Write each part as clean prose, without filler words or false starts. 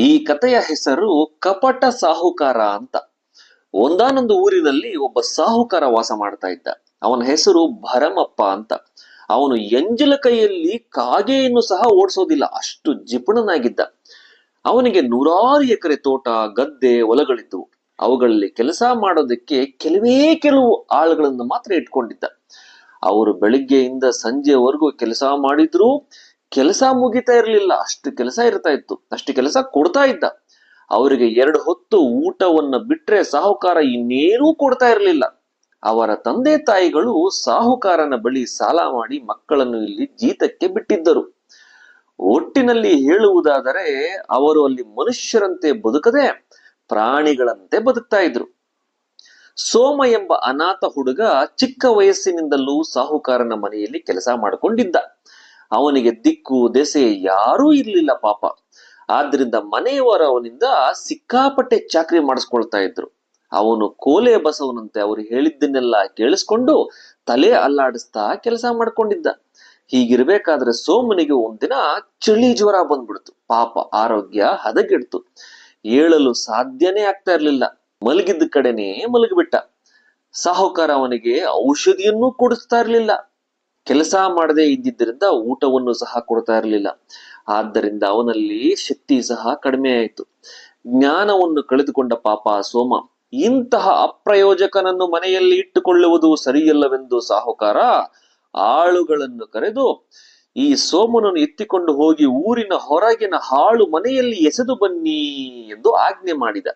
ಈ ಕಥೆಯ ಹೆಸರು ಕಪಟ ಸಾಹುಕಾರ ಅಂತ. ಒಂದಾನೊಂದು ಊರಿನಲ್ಲಿ ಒಬ್ಬ ಸಾಹುಕಾರ ವಾಸ ಮಾಡ್ತಾ ಇದ್ದ. ಅವನ ಹೆಸರು ಭರಮಪ್ಪ ಅಂತ. ಅವನು ಎಂಜಲ ಕೈಯಲ್ಲಿ ಕಾಗೆಯನ್ನು ಸಹ ಓಡಿಸೋದಿಲ್ಲ, ಅಷ್ಟು ಜಿಪುಣನಾಗಿದ್ದ. ಅವನಿಗೆ 100 ಎಕರೆ ತೋಟ, ಗದ್ದೆ, ಹೊಲಗಳಿದ್ದವು. ಅವುಗಳಲ್ಲಿ ಕೆಲಸ ಮಾಡೋದಕ್ಕೆ ಕೆಲವು ಆಳುಗಳನ್ನು ಮಾತ್ರ ಇಟ್ಕೊಂಡಿದ್ದ. ಅವರು ಬೆಳಿಗ್ಗೆಯಿಂದ ಸಂಜೆವರೆಗೂ ಕೆಲಸ ಮಾಡಿದ್ರು ಕೆಲಸ ಮುಗಿತಾ ಇರ್ಲಿಲ್ಲ, ಅಷ್ಟು ಕೆಲಸ ಇರ್ತಾ ಇತ್ತು, ಅಷ್ಟು ಕೆಲಸ ಕೊಡ್ತಾ ಇದ್ದ. ಅವರಿಗೆ 2 ಹೊತ್ತು ಊಟವನ್ನ ಬಿಟ್ರೆ ಸಾಹುಕಾರ ಇನ್ನೇನೂ ಕೊಡ್ತಾ ಇರ್ಲಿಲ್ಲ. ಅವರ ತಂದೆ ತಾಯಿಗಳು ಸಾಹುಕಾರನ ಬಳಿ ಸಾಲ ಮಾಡಿ ಮಕ್ಕಳನ್ನು ಇಲ್ಲಿ ಜೀತಕ್ಕೆ ಬಿಟ್ಟಿದ್ದರು. ಒಟ್ಟಿನಲ್ಲಿ ಹೇಳುವುದಾದರೆ ಅವರು ಅಲ್ಲಿ ಮನುಷ್ಯರಂತೆ ಬದುಕದೆ ಪ್ರಾಣಿಗಳಂತೆ ಬದುಕ್ತಾ ಇದ್ರು. ಸೋಮ ಎಂಬ ಅನಾಥ ಹುಡುಗ ಚಿಕ್ಕ ವಯಸ್ಸಿನಿಂದಲೂ ಸಾಹುಕಾರನ ಮನೆಯಲ್ಲಿ ಕೆಲಸ ಮಾಡಿಕೊಂಡಿದ್ದ. ಅವನಿಗೆ ದಿಕ್ಕು ದೆಸೆ ಯಾರೂ ಇರ್ಲಿಲ್ಲ ಪಾಪ. ಆದ್ರಿಂದ ಮನೆಯವರು ಅವನಿಂದ ಸಿಕ್ಕಾಪಟ್ಟೆ ಚಾಕ್ರಿ ಮಾಡಿಸ್ಕೊಳ್ತಾ ಇದ್ರು. ಅವನು ಕೋಲೆ ಬಸವನಂತೆ ಅವರು ಹೇಳಿದ್ದನ್ನೆಲ್ಲ ಕೇಳಿಸ್ಕೊಂಡು ತಲೆ ಅಲ್ಲಾಡಿಸ್ತಾ ಕೆಲಸ ಮಾಡ್ಕೊಂಡಿದ್ದ. ಹೀಗಿರ್ಬೇಕಾದ್ರೆ ಸೋಮನಿಗೆ ಒಂದಿನ ಚಳಿ ಜ್ವರ ಬಂದ್ಬಿಡ್ತು. ಪಾಪ ಆರೋಗ್ಯ ಹದಗೆಡ್ತು. ಏಳಲು ಸಾಧ್ಯನೇ ಆಗ್ತಾ ಇರ್ಲಿಲ್ಲ. ಮಲಗಿದ್ದ ಕಡೆನೇ ಮಲಗಿಬಿಟ್ಟ. ಸಾಹುಕಾರ ಅವನಿಗೆ ಔಷಧಿಯನ್ನೂ ಕೊಡಿಸ್ತಾ ಇರ್ಲಿಲ್ಲ. ಕೆಲಸ ಮಾಡದೇ ಇದ್ದಿದ್ದರಿಂದ ಊಟವನ್ನು ಸಹ ಕೊಡ್ತಾ ಇರಲಿಲ್ಲ. ಆದ್ದರಿಂದ ಅವನಲ್ಲಿ ಶಕ್ತಿ ಸಹ ಕಡಿಮೆ ಆಯಿತು. ಜ್ಞಾನವನ್ನು ಕಳೆದುಕೊಂಡ ಪಾಪ ಸೋಮ. ಇಂತಹ ಅಪ್ರಯೋಜಕನನ್ನು ಮನೆಯಲ್ಲಿ ಇಟ್ಟುಕೊಳ್ಳುವುದು ಸರಿಯಲ್ಲವೆಂದು ಸಾಹುಕಾರ ಆಳುಗಳನ್ನು ಕರೆದು ಈ ಸೋಮನನ್ನು ಎತ್ತಿಕೊಂಡು ಹೋಗಿ ಊರಿನ ಹೊರಗಿನ ಹಾಳು ಮನೆಯಲ್ಲಿ ಎಸೆದು ಬನ್ನಿ ಎಂದು ಆಜ್ಞೆ ಮಾಡಿದ.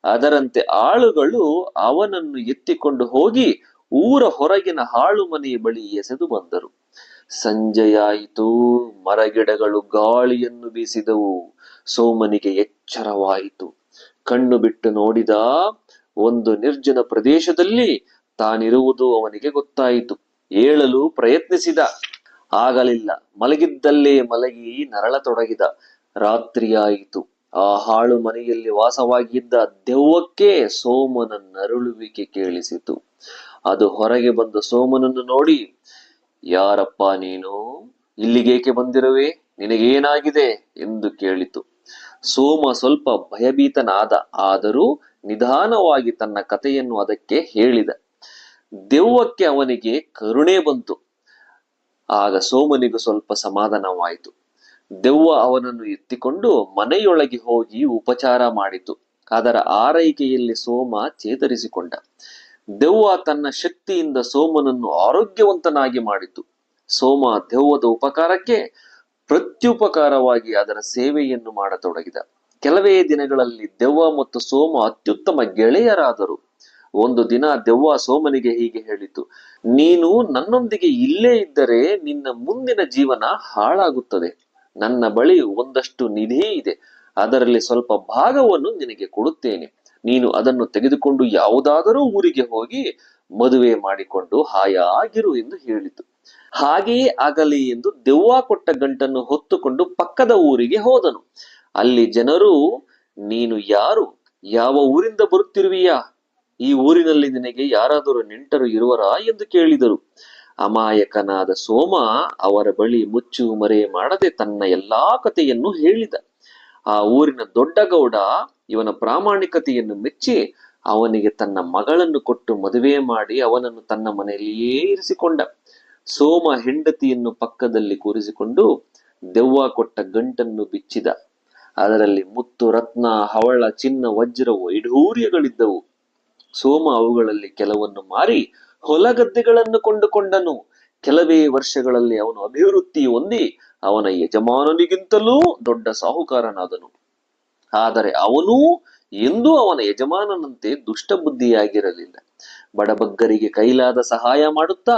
ಅದರಂತೆ ಆಳುಗಳು ಅವನನ್ನು ಎತ್ತಿಕೊಂಡು ಹೋಗಿ ಊರ ಹೊರಗಿನ ಹಾಳು ಮನೆಯ ಬಳಿ ಎಸೆದು ಬಂದರು. ಸಂಜೆಯಾಯಿತು. ಮರಗಿಡಗಳು ಗಾಳಿಯನ್ನು ಬೀಸಿದವು. ಸೋಮನಿಗೆ ಎಚ್ಚರವಾಯಿತು. ಕಣ್ಣು ಬಿಟ್ಟು ನೋಡಿದ. ಒಂದು ನಿರ್ಜನ ಪ್ರದೇಶದಲ್ಲಿ ತಾನಿರುವುದು ಅವನಿಗೆ ಗೊತ್ತಾಯಿತು. ಏಳಲು ಪ್ರಯತ್ನಿಸಿದ, ಆಗಲಿಲ್ಲ. ಮಲಗಿದ್ದಲ್ಲೇ ಮಲಗಿ ನರಳತೊಡಗಿದ. ರಾತ್ರಿಯಾಯಿತು. ಆ ಹಾಳು ಮನೆಯಲ್ಲಿ ವಾಸವಾಗಿದ್ದ ದೆವ್ವಕ್ಕೆ ಸೋಮನ ನರಳುವಿಕೆ ಕೇಳಿಸಿತು. ಅದು ಹೊರಗೆ ಬಂದ ಸೋಮನನ್ನು ನೋಡಿ, ಯಾರಪ್ಪ ನೀನು? ಇಲ್ಲಿಗೇಕೆ ಬಂದಿರುವೆ? ನಿನಗೇನಾಗಿದೆ ಎಂದು ಕೇಳಿತು. ಸೋಮ ಸ್ವಲ್ಪ ಭಯಭೀತನಾದ. ಆದರೂ ನಿಧಾನವಾಗಿ ತನ್ನ ಕಥೆಯನ್ನು ಅದಕ್ಕೆ ಹೇಳಿದ. ದೆವ್ವಕ್ಕೆ ಅವನಿಗೆ ಕರುಣೆ ಬಂತು. ಆಗ ಸೋಮನಿಗೂ ಸ್ವಲ್ಪ ಸಮಾಧಾನವಾಯಿತು. ದೆವ್ವ ಅವನನ್ನು ಎತ್ತಿಕೊಂಡು ಮನೆಯೊಳಗೆ ಹೋಗಿ ಉಪಚಾರ ಮಾಡಿತು. ಅದರ ಆರೈಕೆಯಲ್ಲಿ ಸೋಮ ಚೇತರಿಸಿಕೊಂಡ. ದೆವ್ವ ತನ್ನ ಶಕ್ತಿಯಿಂದ ಸೋಮನನ್ನು ಆರೋಗ್ಯವಂತನಾಗಿ ಮಾಡಿತು. ಸೋಮ ದೆವ್ವದ ಉಪಕಾರಕ್ಕೆ ಪ್ರತ್ಯುಪಕಾರವಾಗಿ ಅದರ ಸೇವೆಯನ್ನು ಮಾಡತೊಡಗಿದ. ಕೆಲವೇ ದಿನಗಳಲ್ಲಿ ದೆವ್ವ ಮತ್ತು ಸೋಮ ಅತ್ಯುತ್ತಮ ಗೆಳೆಯರಾದರು. ಒಂದು ದಿನ ದೆವ್ವ ಸೋಮನಿಗೆ ಹೀಗೆ ಹೇಳಿತು, ನೀನು ನನ್ನೊಂದಿಗೆ ಇಲ್ಲೇ ಇದ್ದರೆ ನಿನ್ನ ಮುಂದಿನ ಜೀವನ ಹಾಳಾಗುತ್ತದೆ. ನನ್ನ ಬಳಿ ಒಂದಷ್ಟು ನಿಧಿ ಇದೆ, ಅದರಲ್ಲಿ ಸ್ವಲ್ಪ ಭಾಗವನ್ನು ನಿನಗೆ ಕೊಡುತ್ತೇನೆ. ನೀನು ಅದನ್ನು ತೆಗೆದುಕೊಂಡು ಯಾವುದಾದರೂ ಊರಿಗೆ ಹೋಗಿ ಮದುವೆ ಮಾಡಿಕೊಂಡು ಹಾಯಾಗಿರು ಎಂದು ಹೇಳಿತು. ಹಾಗೆಯೇ ಆಗಲಿ ಎಂದು ದೆವ್ವ ಕೊಟ್ಟ ಗಂಟನ್ನು ಹೊತ್ತುಕೊಂಡು ಪಕ್ಕದ ಊರಿಗೆ ಹೋದನು. ಅಲ್ಲಿ ಜನರು, ನೀನು ಯಾರು? ಯಾವ ಊರಿಂದ ಬರುತ್ತಿರುವಿಯಾ? ಈ ಊರಿನಲ್ಲಿ ನಿನಗೆ ಯಾರಾದರೂ ನೆಂಟರು ಇರುವರಾ ಎಂದು ಕೇಳಿದರು. ಅಮಾಯಕನಾದ ಸೋಮ ಅವರ ಬಳಿ ಮುಚ್ಚು ಮರೆ ಮಾಡದೆ ತನ್ನ ಎಲ್ಲಾ ಕಥೆಯನ್ನು ಹೇಳಿದ. ಆ ಊರಿನ ದೊಡ್ಡ ಗೌಡ ಇವನ ಪ್ರಾಮಾಣಿಕತೆಯನ್ನು ಮೆಚ್ಚಿ ಅವನಿಗೆ ತನ್ನ ಮಗಳನ್ನು ಕೊಟ್ಟು ಮದುವೆ ಮಾಡಿ ಅವನನ್ನು ತನ್ನ ಮನೆಯಲ್ಲಿಯೇ ಇರಿಸಿಕೊಂಡ. ಸೋಮ ಹೆಂಡತಿಯನ್ನು ಪಕ್ಕದಲ್ಲಿ ಕೂರಿಸಿಕೊಂಡು ದೆವ್ವ ಕೊಟ್ಟ ಗಂಟನ್ನು ಬಿಚ್ಚಿದ. ಅದರಲ್ಲಿ ಮುತ್ತು, ರತ್ನ, ಹವಳ, ಚಿನ್ನ, ವಜ್ರ, ವೈಢೂರ್ಯಗಳಿದ್ದವು. ಸೋಮ ಅವುಗಳಲ್ಲಿ ಕೆಲವನ್ನು ಮಾರಿ ಹೊಲಗದ್ದೆಗಳನ್ನು ಕೊಂಡುಕೊಂಡನು. ಕೆಲವೇ ವರ್ಷಗಳಲ್ಲಿ ಅವನು ಅಭಿವೃದ್ಧಿ ಹೊಂದಿ ಅವನ ಯಜಮಾನನಿಗಿಂತಲೂ ದೊಡ್ಡ ಸಾಹುಕಾರನಾದನು. ಆದರೆ ಅವನೂ ಎಂದೂ ಅವನ ಯಜಮಾನನಂತೆ ದುಷ್ಟಬುದ್ಧಿಯಾಗಿರಲಿಲ್ಲ. ಬಡಬಗ್ಗರಿಗೆ ಕೈಲಾದ ಸಹಾಯ ಮಾಡುತ್ತಾ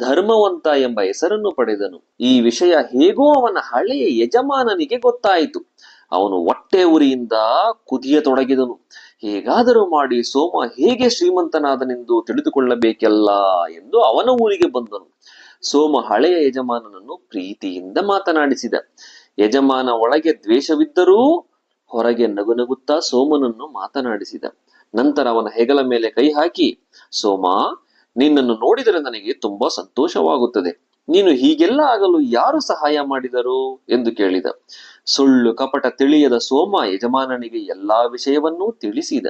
ಧರ್ಮವಂತ ಎಂಬ ಹೆಸರನ್ನು ಪಡೆದನು. ಈ ವಿಷಯ ಹೇಗೋ ಅವನ ಹಳೆಯ ಯಜಮಾನನಿಗೆ ಗೊತ್ತಾಯಿತು. ಅವನು ಹೊಟ್ಟೆ ಉರಿಯಿಂದ ಕುದಿಯತೊಡಗಿದನು. ಹೇಗಾದರೂ ಮಾಡಿ ಸೋಮ ಹೇಗೆ ಶ್ರೀಮಂತನಾದನೆಂದು ತಿಳಿದುಕೊಳ್ಳಬೇಕಲ್ಲ ಎಂದು ಅವನ ಊರಿಗೆ ಬಂದನು. ಸೋಮ ಹಳೆಯ ಯಜಮಾನನನ್ನು ಪ್ರೀತಿಯಿಂದ ಮಾತನಾಡಿಸಿದ. ಯಜಮಾನ ಒಳಗೆ ದ್ವೇಷವಿದ್ದರೂ ಹೊರಗೆ ನಗುನಗುತ್ತಾ ಸೋಮನನ್ನು ಮಾತನಾಡಿಸಿದ. ನಂತರ ಅವನ ಹೆಗಲ ಮೇಲೆ ಕೈ ಹಾಕಿ, ಸೋಮ, ನಿನ್ನನ್ನು ನೋಡಿದರೆ ನನಗೆ ತುಂಬಾ ಸಂತೋಷವಾಗುತ್ತದೆ. ನೀನು ಹೀಗೆಲ್ಲ ಆಗಲು ಯಾರು ಸಹಾಯ ಮಾಡಿದರು ಎಂದು ಕೇಳಿದ. ಸುಳ್ಳು ಕಪಟ ತಿಳಿಯದ ಸೋಮ ಯಜಮಾನನಿಗೆ ಎಲ್ಲಾ ವಿಷಯವನ್ನೂ ತಿಳಿಸಿದ.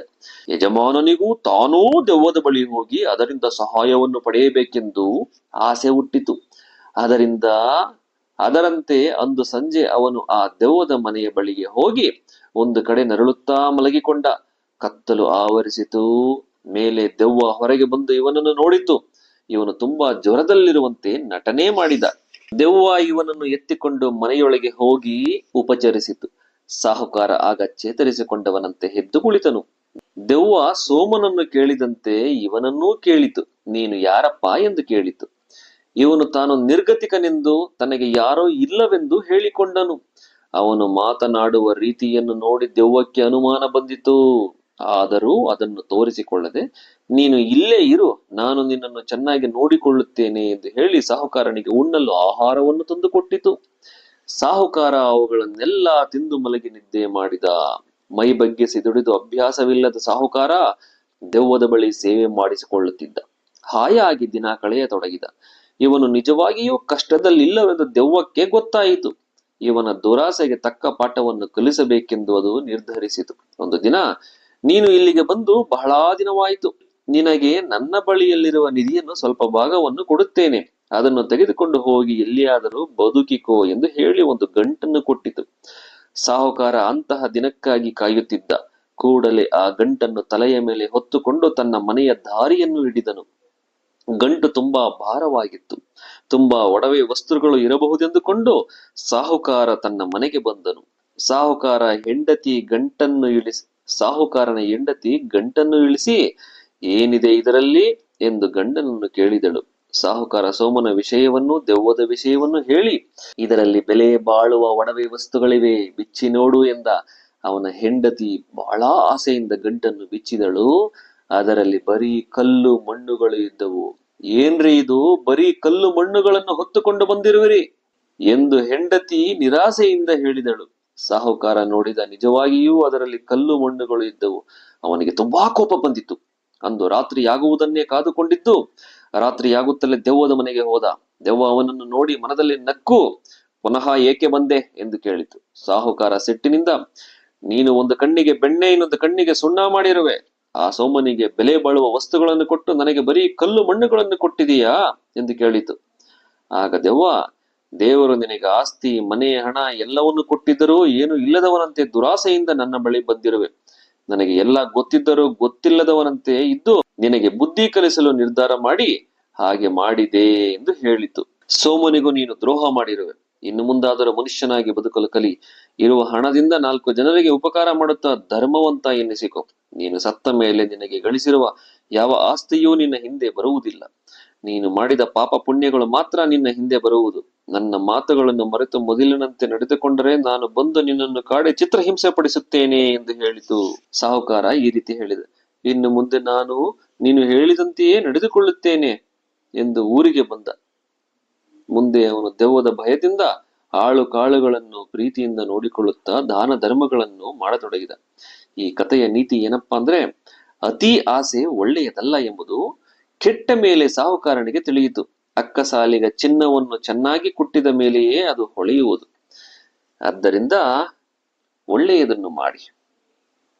ಯಜಮಾನನಿಗೂ ತಾನೂ ದೆವ್ವದ ಬಳಿ ಹೋಗಿ ಅದರಿಂದ ಸಹಾಯವನ್ನು ಪಡೆಯಬೇಕೆಂದು ಆಸೆ ಹುಟ್ಟಿತು. ಅದರಂತೆ ಅಂದು ಸಂಜೆ ಅವನು ಆ ದೆವ್ವದ ಮನೆಯ ಬಳಿಗೆ ಹೋಗಿ ಒಂದು ಕಡೆ ನರಳುತ್ತಾ ಮಲಗಿಕೊಂಡ. ಕತ್ತಲು ಆವರಿಸಿತು. ಮೇಲೆ ದೆವ್ವ ಹೊರಗೆ ಬಂದು ಇವನನ್ನು ನೋಡಿತು. ಇವನು ತುಂಬಾ ಜ್ವರದಲ್ಲಿರುವಂತೆ ನಟನೆ ಮಾಡಿದ. ದೆವ್ವ ಇವನನ್ನು ಎತ್ತಿಕೊಂಡು ಮನೆಯೊಳಗೆ ಹೋಗಿ ಉಪಚರಿಸಿತು. ಸಾಹುಕಾರ ಆಗ ಚೇತರಿಸಿಕೊಂಡವನಂತೆ ಎದ್ದು ಕುಳಿತನು. ದೆವ್ವ ಸೋಮನನ್ನು ಕೇಳಿದಂತೆ ಇವನನ್ನೂ ಕೇಳಿತು. ನೀನು ಯಾರಪ್ಪ ಎಂದು ಕೇಳಿತು. ಇವನು ತಾನು ನಿರ್ಗತಿಕನೆಂದು ತನಗೆ ಯಾರೋ ಇಲ್ಲವೆಂದು ಹೇಳಿಕೊಂಡನು. ಅವನು ಮಾತನಾಡುವ ರೀತಿಯನ್ನು ನೋಡಿ ದೆವ್ವಕ್ಕೆ ಅನುಮಾನ ಬಂದಿತು. ಆದರೂ ಅದನ್ನು ತೋರಿಸಿಕೊಳ್ಳದೆ, ನೀನು ಇಲ್ಲೇ ಇರು, ನಾನು ನಿನ್ನನ್ನು ಚೆನ್ನಾಗಿ ನೋಡಿಕೊಳ್ಳುತ್ತೇನೆ ಎಂದು ಹೇಳಿ ಸಾಹುಕಾರನಿಗೆ ಉಣ್ಣಲು ಆಹಾರವನ್ನು ತಂದು ಕೊಟ್ಟಿತು. ಸಾಹುಕಾರ ಅವುಗಳನ್ನೆಲ್ಲ ತಿಂದು ಮಲಗಿ ನಿದ್ದೆ ಮಾಡಿದ. ಮೈ ಬಗ್ಗಿಸಿ ದುಡಿದು ಅಭ್ಯಾಸವಿಲ್ಲದ ಸಾಹುಕಾರ ದೆವ್ವದ ಬಳಿ ಸೇವೆ ಮಾಡಿಸಿಕೊಳ್ಳುತ್ತಿದ್ದ. ಹಾಯಾಗಿ ದಿನ ಕಳೆಯತೊಡಗಿದ. ಇವನು ನಿಜವಾಗಿಯೂ ಕಷ್ಟದಲ್ಲಿಲ್ಲವೆಂದು ದೆವ್ವಕ್ಕೆ ಗೊತ್ತಾಯಿತು. ಇವನ ದುರಾಸೆಗೆ ತಕ್ಕ ಪಾಠವನ್ನು ಕಲಿಸಬೇಕೆಂದು ಅದು ನಿರ್ಧರಿಸಿತು. ಒಂದು ದಿನ, ನೀನು ಇಲ್ಲಿಗೆ ಬಂದು ಬಹಳ ದಿನವಾಯಿತು. ನಿನಗೆ ನನ್ನ ಬಳಿಯಲ್ಲಿರುವ ನಿಧಿಯನ್ನು ಸ್ವಲ್ಪ ಭಾಗವನ್ನು ಕೊಡುತ್ತೇನೆ. ಅದನ್ನು ತೆಗೆದುಕೊಂಡು ಹೋಗಿ ಎಲ್ಲಿಯಾದರೂ ಬದುಕಿಕೋ ಎಂದು ಹೇಳಿ ಒಂದು ಗಂಟನ್ನು ಕೊಟ್ಟಿತು. ಸಾಹುಕಾರ ಅಂತಹ ದಿನಕ್ಕಾಗಿ ಕಾಯುತ್ತಿದ್ದ. ಕೂಡಲೇ ಆ ಗಂಟನ್ನು ತಲೆಯ ಮೇಲೆ ಹೊತ್ತುಕೊಂಡು ತನ್ನ ಮನೆಯ ದಾರಿಯನ್ನು ಹಿಡಿದನು. ಗಂಟು ತುಂಬಾ ಭಾರವಾಗಿತ್ತು. ತುಂಬಾ ಒಡವೆ ವಸ್ತುಗಳು ಇರಬಹುದೆಂದುಕೊಂಡು ಸಾಹುಕಾರ ತನ್ನ ಮನೆಗೆ ಬಂದನು. ಸಾಹುಕಾರನ ಹೆಂಡತಿ ಗಂಟನ್ನು ಇಳಿಸಿ, ಏನಿದೆ ಇದರಲ್ಲಿ ಎಂದು ಗಂಡನನ್ನು ಕೇಳಿದಳು. ಸಾಹುಕಾರ ಸೋಮನ ವಿಷಯವನ್ನೂ ದೆವ್ವದ ವಿಷಯವನ್ನು ಹೇಳಿ, ಇದರಲ್ಲಿ ಬೆಲೆ ಬಾಳುವ ಒಡವೆ ವಸ್ತುಗಳಿವೆ, ಬಿಚ್ಚಿ ನೋಡು ಎಂದ. ಅವನ ಹೆಂಡತಿ ಬಹಳ ಆಸೆಯಿಂದ ಗಂಟನ್ನು ಬಿಚ್ಚಿದಳು. ಅದರಲ್ಲಿ ಬರೀ ಕಲ್ಲು ಮಣ್ಣುಗಳು ಇದ್ದವು. ಏನ್ರಿ ಇದು, ಬರೀ ಕಲ್ಲು ಮಣ್ಣುಗಳನ್ನು ಹೊತ್ತುಕೊಂಡು ಬಂದಿರುವಿರಿ ಎಂದು ಹೆಂಡತಿ ನಿರಾಸೆಯಿಂದ ಹೇಳಿದಳು. ಸಾಹುಕಾರ ನೋಡಿದ. ನಿಜವಾಗಿಯೂ ಅದರಲ್ಲಿ ಕಲ್ಲು ಮಣ್ಣುಗಳು ಇದ್ದವು. ಅವನಿಗೆ ತುಂಬಾ ಕೋಪ ಬಂದಿತ್ತು. ಅಂದು ರಾತ್ರಿಯಾಗುವುದನ್ನೇ ಕಾದುಕೊಂಡಿದ್ದು. ರಾತ್ರಿಯಾಗುತ್ತಲೇ ದೆವ್ವದ ಮನೆಗೆ ಹೋದ. ದೆವ್ವ ಅವನನ್ನು ನೋಡಿ ಮನದಲ್ಲಿ ನಕ್ಕು, ಪುನಃ ಏಕೆ ಬಂದೆ ಎಂದು ಕೇಳಿತು. ಸಾಹುಕಾರ ಸಿಟ್ಟಿನಿಂದ, ನೀನು ಒಂದು ಕಣ್ಣಿಗೆ ಬೆಣ್ಣೆ, ಇನ್ನೊಂದು ಕಣ್ಣಿಗೆ ಸುಣ್ಣ ಮಾಡಿರುವೆ. ಆ ಸೋಮನಿಗೆ ಬೆಲೆ ಬಾಳುವ ವಸ್ತುಗಳನ್ನು ಕೊಟ್ಟು ನನಗೆ ಬರೀ ಕಲ್ಲು ಮಣ್ಣುಗಳನ್ನು ಕೊಟ್ಟಿದೀಯಾ ಎಂದು ಕೇಳಿತು. ಆಗ ದೆವ್ವ, ದೇವರು ನಿನಗೆ ಆಸ್ತಿ, ಮನೆ, ಹಣ ಎಲ್ಲವನ್ನು ಕೊಟ್ಟಿದ್ದರೂ ಏನು ಇಲ್ಲದವನಂತೆ ದುರಾಸೆಯಿಂದ ನನ್ನ ಬಳಿ ಬಂದಿರುವೆ. ನನಗೆ ಎಲ್ಲ ಗೊತ್ತಿದ್ದರೂ ಗೊತ್ತಿಲ್ಲದವನಂತೆ ಇದ್ದು ನಿನಗೆ ಬುದ್ಧಿ ಕಲಿಸಲು ನಿರ್ಧಾರ ಮಾಡಿ ಹಾಗೆ ಮಾಡಿದೆ ಎಂದು ಹೇಳಿತು. ಸೋಮನಿಗೂ ನೀನು ದ್ರೋಹ ಮಾಡಿರುವೆ. ಇನ್ನು ಮುಂದಾದರೂ ಮನುಷ್ಯನಾಗಿ ಬದುಕಲು ಕಲಿ. ಇರುವ ಹಣದಿಂದ 4 ಜನರಿಗೆ ಉಪಕಾರ ಮಾಡುತ್ತಾ ಧರ್ಮವಂತ ಎನ್ನಿಸಿಕೊ. ನೀನು ಸತ್ತ ಮೇಲೆ ನಿನಗೆ ಗಳಿಸಿರುವ ಯಾವ ಆಸ್ತಿಯೂ ನಿನ್ನ ಹಿಂದೆ ಬರುವುದಿಲ್ಲ. ನೀನು ಮಾಡಿದ ಪಾಪ ಪುಣ್ಯಗಳು ಮಾತ್ರ ನಿನ್ನ ಹಿಂದೆ ಬರುವುದು. ನನ್ನ ಮಾತುಗಳನ್ನು ಮರೆತು ಮೊದಲಿನಂತೆ ನಡೆದುಕೊಂಡರೆ ನಾನು ಬಂದು ನಿನ್ನನ್ನು ಕಾಡಿ ಚಿತ್ರಹಿಂಸೆ ಪಡಿಸುತ್ತೇನೆ ಎಂದು ಹೇಳಿತು. ಸಾಹುಕಾರ ಈ ರೀತಿ ಹೇಳಿದ. ಇನ್ನು ಮುಂದೆ ನಾನು ನೀನು ಹೇಳಿದಂತೆಯೇ ನಡೆದುಕೊಳ್ಳುತ್ತೇನೆ ಎಂದು ಊರಿಗೆ ಬಂದ. ಮುಂದೆ ಅವನು ದೆವ್ವದ ಭಯದಿಂದ ಆಳು ಕಾಳುಗಳನ್ನು ಪ್ರೀತಿಯಿಂದ ನೋಡಿಕೊಳ್ಳುತ್ತಾ ದಾನ ಧರ್ಮಗಳನ್ನು ಮಾಡತೊಡಗಿದ. ಈ ಕಥೆಯ ನೀತಿ ಏನಪ್ಪಾ ಅಂದ್ರೆ, ಅತಿ ಆಸೆ ಒಳ್ಳೆಯದಲ್ಲ ಎಂಬುದು ಕೆಟ್ಟ ಮೇಲೆ ಸಾಹುಕಾರನಿಗೆ ತಿಳಿಯಿತು. ಅಕ್ಕಸಾಲಿಗ ಚಿನ್ನವನ್ನು ಚೆನ್ನಾಗಿ ಕುಟ್ಟಿದ ಮೇಲೆಯೇ ಅದು ಹೊಳೆಯುವುದು. ಆದ್ದರಿಂದ ಒಳ್ಳೆಯದನ್ನು ಮಾಡಿ.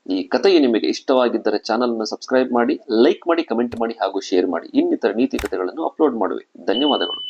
ಈ ಕಥೆಯು ನಿಮಗೆ ಇಷ್ಟವಾಗಿದ್ದರೆ ಚಾನಲ್ ಅನ್ನು ಸಬ್ಸ್ಕ್ರೈಬ್ ಮಾಡಿ, ಲೈಕ್ ಮಾಡಿ, ಕಮೆಂಟ್ ಮಾಡಿ ಹಾಗೂ ಶೇರ್ ಮಾಡಿ. ಇನ್ನಿತರ ನೀತಿ ಕಥೆಗಳನ್ನು ಅಪ್ಲೋಡ್ ಮಾಡುವೆ. ಧನ್ಯವಾದಗಳು.